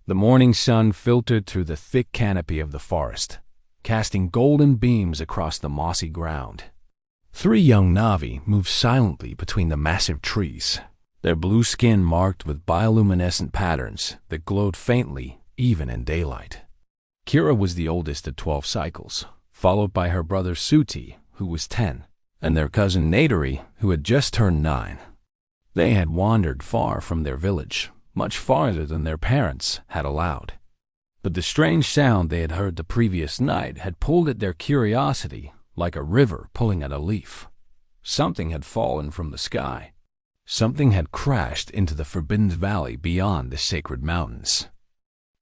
The morning sun filtered through the thick canopy of the forest, casting golden beams across the mossy ground. Three young Na'vi moved silently between the massive trees, their blue skin marked with bioluminescent patterns that glowed faintly even in daylight. Kira was the oldest at 12 cycles, followed by her brother Suti, who was 10, and their cousin Nateri, who had just turned 9. They had wandered far from their village, much farther than their parents had allowed. But the strange sound they had heard the previous night had pulled at their curiosity like a river pulling at a leaf. Something had fallen from the sky. Something had crashed into the forbidden valley beyond the sacred mountains.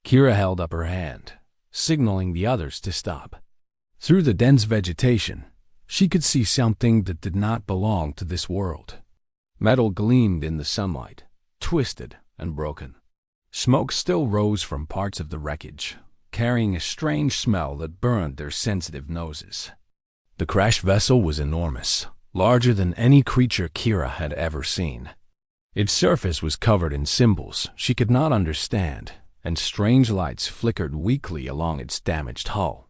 Kira held up her hand, signaling the others to stop. Through the dense vegetation, she could see something that did not belong to this world. Metal gleamed in the sunlight, twisted and broken. Smoke still rose from parts of the wreckage, carrying a strange smell that burned their sensitive noses. The crashed vessel was enormous, larger than any creature Kira had ever seen. Its surface was covered in symbols she could not understand, and strange lights flickered weakly along its damaged hull.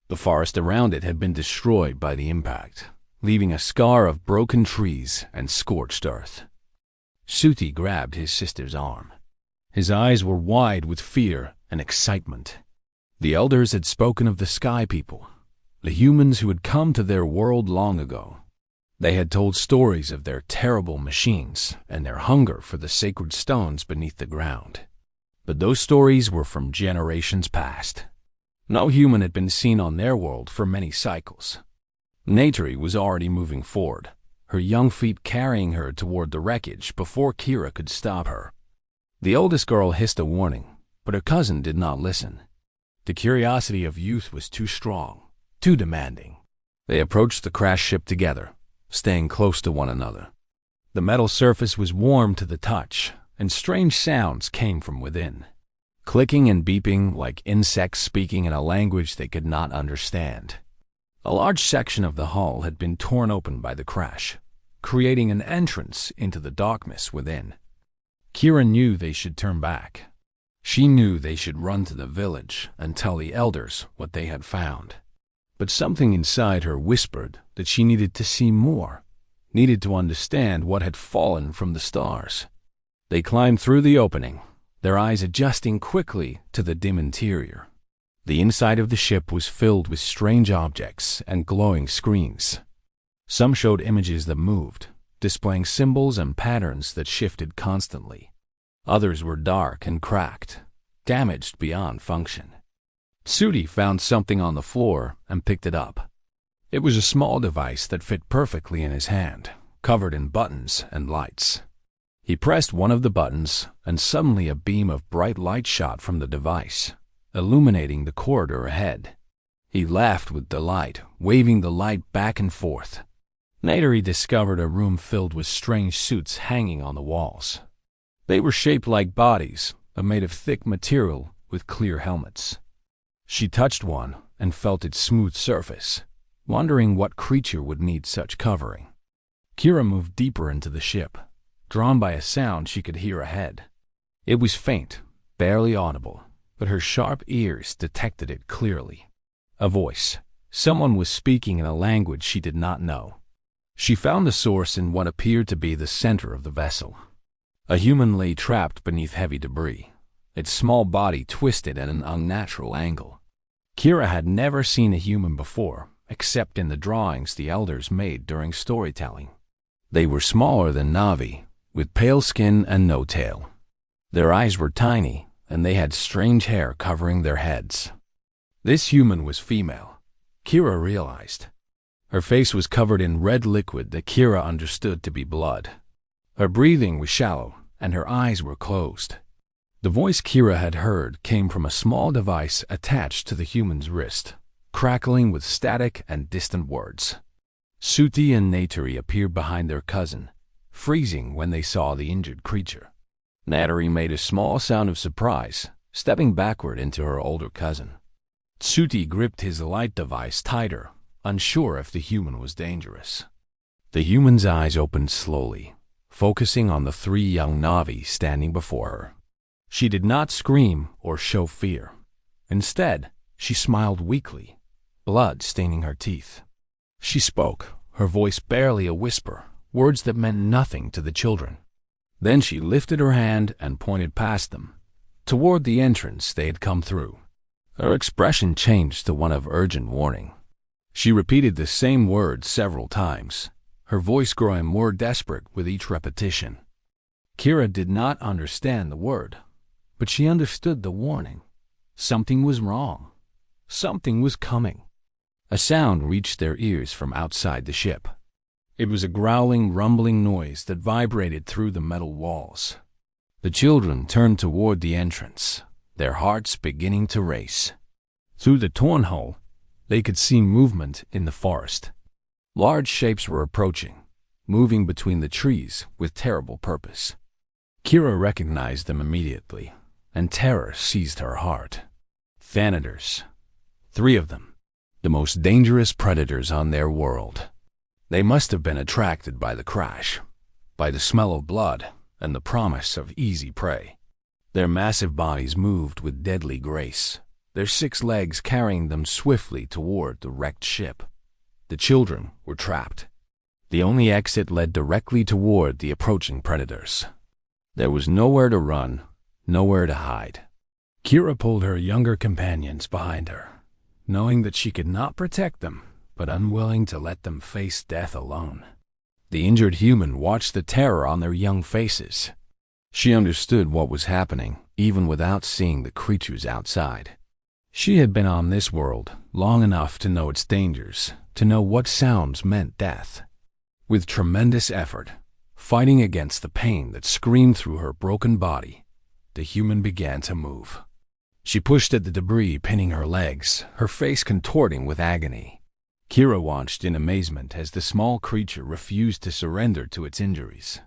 The forest around it had been destroyed by the impact, leaving a scar of broken trees and scorched earth. Suti grabbed his sister's arm. His eyes were wide with fear and excitement. The elders had spoken of the Sky People, the humans who had come to their world long ago. They had told stories of their terrible machines and their hunger for the sacred stones beneath the ground. But those stories were from generations past. No human had been seen on their world for many cycles. Nateri was already moving forward, her young feet carrying her toward the wreckage before Kira could stop her. The oldest girl hissed a warning, but her cousin did not listen. The curiosity of youth was too strong, too demanding. They approached the crashed ship together, staying close to one another. The metal surface was warm to the touch, and strange sounds came from within, clicking and beeping like insects speaking in a language they could not understand. A large section of the hull had been torn open by the crash, creating an entrance into the darkness within. Kira knew they should turn back. She knew they should run to the village and tell the elders what they had found. But something inside her whispered that she needed to see more, needed to understand what had fallen from the stars. They climbed through the opening, their eyes adjusting quickly to the dim interior. The inside of the ship was filled with strange objects and glowing screens. Some showed images that moved, displaying symbols and patterns that shifted constantly. Others were dark and cracked, damaged beyond function. Suti found something on the floor and picked it up. It was a small device that fit perfectly in his hand, covered in buttons and lights. He pressed one of the buttons, and suddenly a beam of bright light shot from the device, illuminating the corridor ahead. He laughed with delight, waving the light back and forth. Nateri discovered a room filled with strange suits hanging on the walls. They were shaped like bodies, but made of thick material with clear helmets. She touched one and felt its smooth surface, wondering what creature would need such covering. Kira moved deeper into the ship, drawn by a sound she could hear ahead. It was faint, barely audible, but her sharp ears detected it clearly. A voice. Someone was speaking in a language she did not know. She found the source in what appeared to be the center of the vessel. A human lay trapped beneath heavy debris, its small body twisted at an unnatural angle. Kira had never seen a human before, except in the drawings the elders made during storytelling. They were smaller than Na'vi, with pale skin and no tail. Their eyes were tiny, and they had strange hair covering their heads. This human was female, Kira realized. Her face was covered in red liquid that Kira understood to be blood. Her breathing was shallow, and her eyes were closed. The voice Kira had heard came from a small device attached to the human's wrist, crackling with static and distant words. Suti and Nateri appeared behind their cousin, freezing when they saw the injured creature. Nateri made a small sound of surprise, stepping backward into her older cousin. Suti gripped his light device tighter, unsure if the human was dangerous. The human's eyes opened slowly, focusing on the three young Na'vi standing before her. She did not scream or show fear. Instead, she smiled weakly, blood staining her teeth. She spoke, her voice barely a whisper, words that meant nothing to the children. Then she lifted her hand and pointed past them, toward the entrance they had come through. Her expression changed to one of urgent warning. She repeated the same words several times, her voice growing more desperate with each repetition. Kira did not understand the word, but she understood the warning. Something was wrong. Something was coming. A sound reached their ears from outside the ship. It was a growling, rumbling noise that vibrated through the metal walls. The children turned toward the entrance, their hearts beginning to race. Through the torn hole, they could see movement in the forest. Large shapes were approaching, moving between the trees with terrible purpose. Kira recognized them immediately, and terror seized her heart. Thanators. 3 of them. The most dangerous predators on their world. They must have been attracted by the crash, by the smell of blood, and the promise of easy prey. Their massive bodies moved with deadly grace, their 6 legs carrying them swiftly toward the wrecked ship. The children were trapped. The only exit led directly toward the approaching predators. There was nowhere to run, nowhere to hide. Kira pulled her younger companions behind her, knowing that she could not protect them, but unwilling to let them face death alone. The injured human watched the terror on their young faces. She understood what was happening, even without seeing the creatures outside. She had been on this world long enough to know its dangers, to know what sounds meant death. With tremendous effort, fighting against the pain that screamed through her broken body, the human began to move. She pushed at the debris pinning her legs, her face contorting with agony. Kira watched in amazement as the small creature refused to surrender to its injuries.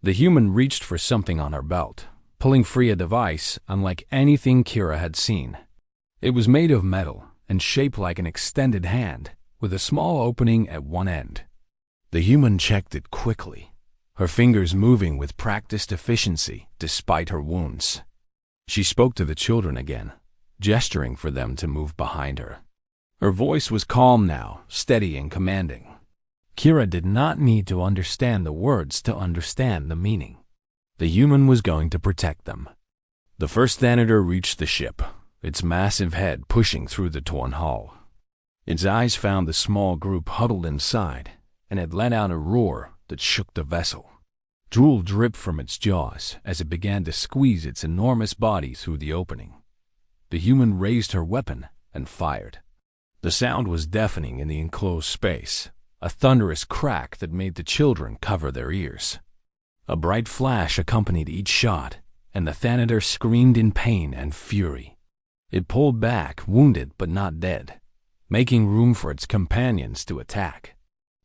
The human reached for something on her belt, pulling free a device unlike anything Kira had seen. It was made of metal and shaped like an extended hand, with a small opening at one end. The human checked it quickly, her fingers moving with practiced efficiency despite her wounds. She spoke to the children again, gesturing for them to move behind her. Her voice was calm now, steady and commanding. Kira did not need to understand the words to understand the meaning. The human was going to protect them. The first Thanator reached the ship, its massive head pushing through the torn hull. Its eyes found the small group huddled inside, and it let out a roar that shook the vessel. Drool dripped from its jaws as it began to squeeze its enormous body through the opening. The human raised her weapon and fired. The sound was deafening in the enclosed space, a thunderous crack that made the children cover their ears. A bright flash accompanied each shot, and the Thanator screamed in pain and fury. It pulled back, wounded but not dead, making room for its companions to attack.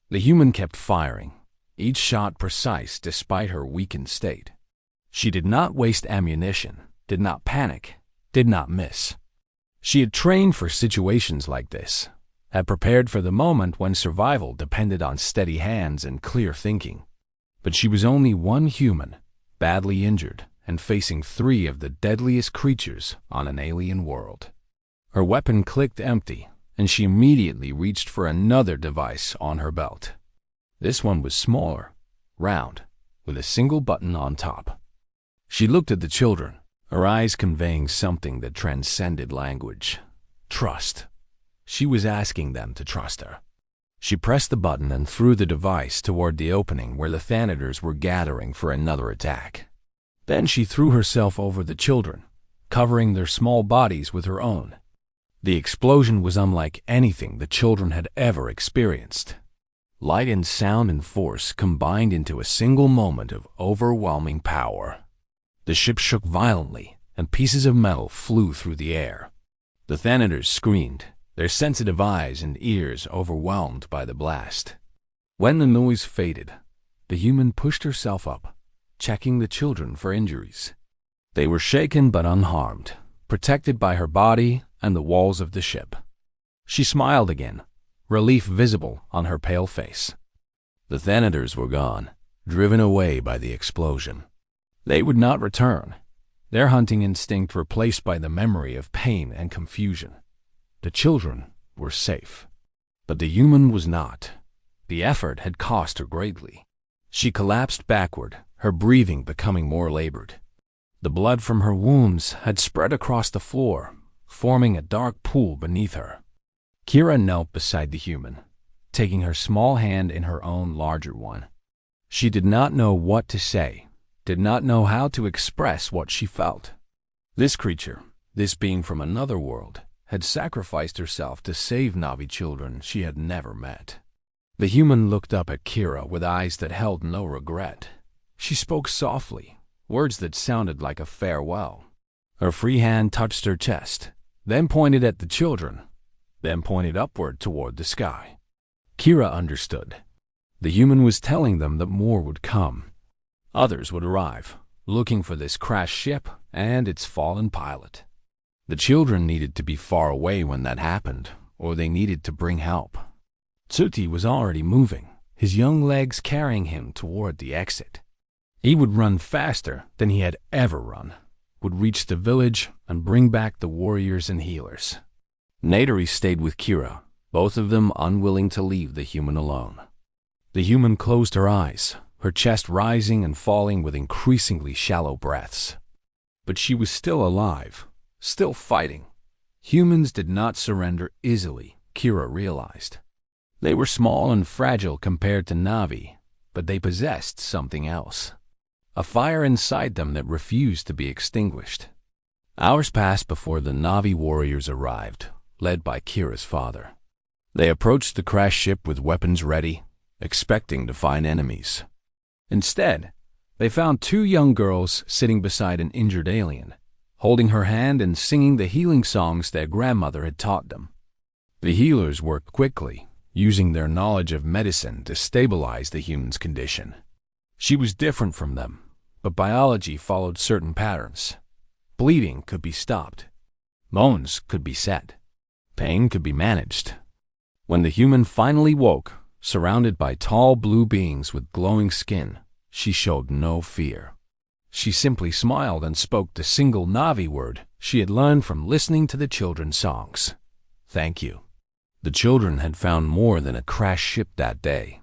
The human kept firing, each shot precise despite her weakened state. She did not waste ammunition, did not panic, did not miss. She had trained for situations like this, had prepared for the moment when survival depended on steady hands and clear thinking. But she was only one human, badly injured, and facing 3 of the deadliest creatures on an alien world. Her weapon clicked empty, and she immediately reached for another device on her belt. This one was smaller, round, with a single button on top. She looked at the children, her eyes conveying something that transcended language. Trust. She was asking them to trust her. She pressed the button and threw the device toward the opening where the Thanators were gathering for another attack. Then she threw herself over the children, covering their small bodies with her own. The explosion was unlike anything the children had ever experienced. Light and sound and force combined into a single moment of overwhelming power. The ship shook violently, and pieces of metal flew through the air. The Thanators screamed, their sensitive eyes and ears overwhelmed by the blast. When the noise faded, the human pushed herself up, checking the children for injuries. They were shaken but unharmed, protected by her body and the walls of the ship. She smiled again, relief visible on her pale face. The Thanators were gone, driven away by the explosion. They would not return. their hunting instinct replaced by the memory of pain and confusion. The children were safe, but the human was not. The effort had cost her greatly. She collapsed backward, her breathing becoming more labored. The blood from her wounds had spread across the floor, forming a dark pool beneath her. Kira knelt beside the human, taking her small hand in her own larger one. She did not know what to say, did not know how to express what she felt. This creature, this being from another world, had sacrificed herself to save Na'vi children she had never met. The human looked up at Kira with eyes that held no regret. She spoke softly, words that sounded like a farewell. Her free hand touched her chest, then pointed at the children, then pointed upward toward the sky. Kira understood. The human was telling them that more would come. Others would arrive, looking for this crashed ship and its fallen pilot. The children needed to be far away when that happened, or they needed to bring help. Tsuti was already moving, his young legs carrying him toward the exit. He would run faster than he had ever run, would reach the village and bring back the warriors and healers. Naderi stayed with Kira, both of them unwilling to leave the human alone. The human closed her eyes, her chest rising and falling with increasingly shallow breaths. But she was still alive, still fighting. Humans did not surrender easily, Kira realized. They were small and fragile compared to Na'vi, but they possessed something else. A fire inside them that refused to be extinguished. Hours passed before the Na'vi warriors arrived, led by Kira's father. They approached the crashed ship with weapons ready, expecting to find enemies. Instead, they found two young girls sitting beside an injured alien, holding her hand and singing the healing songs their grandmother had taught them. The healers worked quickly, using their knowledge of medicine to stabilize the human's condition. She was different from them, but biology followed certain patterns. Bleeding could be stopped. Moans could be set. Pain could be managed. When the human finally woke, surrounded by tall blue beings with glowing skin, she showed no fear. She simply smiled and spoke the single Na'vi word she had learned from listening to the children's songs. Thank you. The children had found more than a crashed ship that day.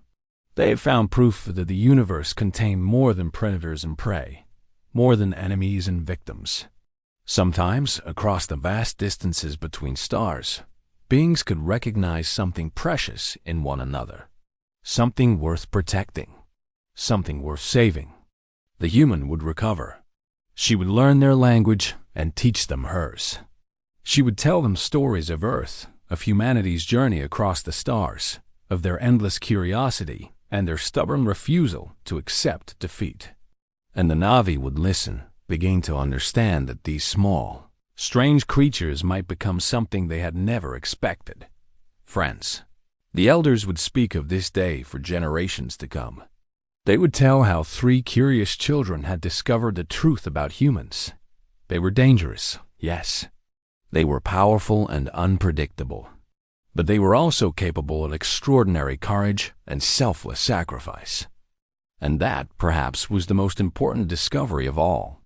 They had found proof that the universe contained more than predators and prey, more than enemies and victims. Sometimes, across the vast distances between stars, beings could recognize something precious in one another, something worth protecting, something worth saving. The human would recover. She would learn their language and teach them hers. She would tell them stories of Earth, of humanity's journey across the stars, of their endless curiosity and their stubborn refusal to accept defeat. And the Na'vi would listen, beginning to understand that these small, strange creatures might become something they had never expected. Friends. The elders would speak of this day for generations to come. They would tell how three curious children had discovered the truth about humans. They were dangerous, yes. They were powerful and unpredictable. But they were also capable of extraordinary courage and selfless sacrifice. And that, perhaps, was the most important discovery of all.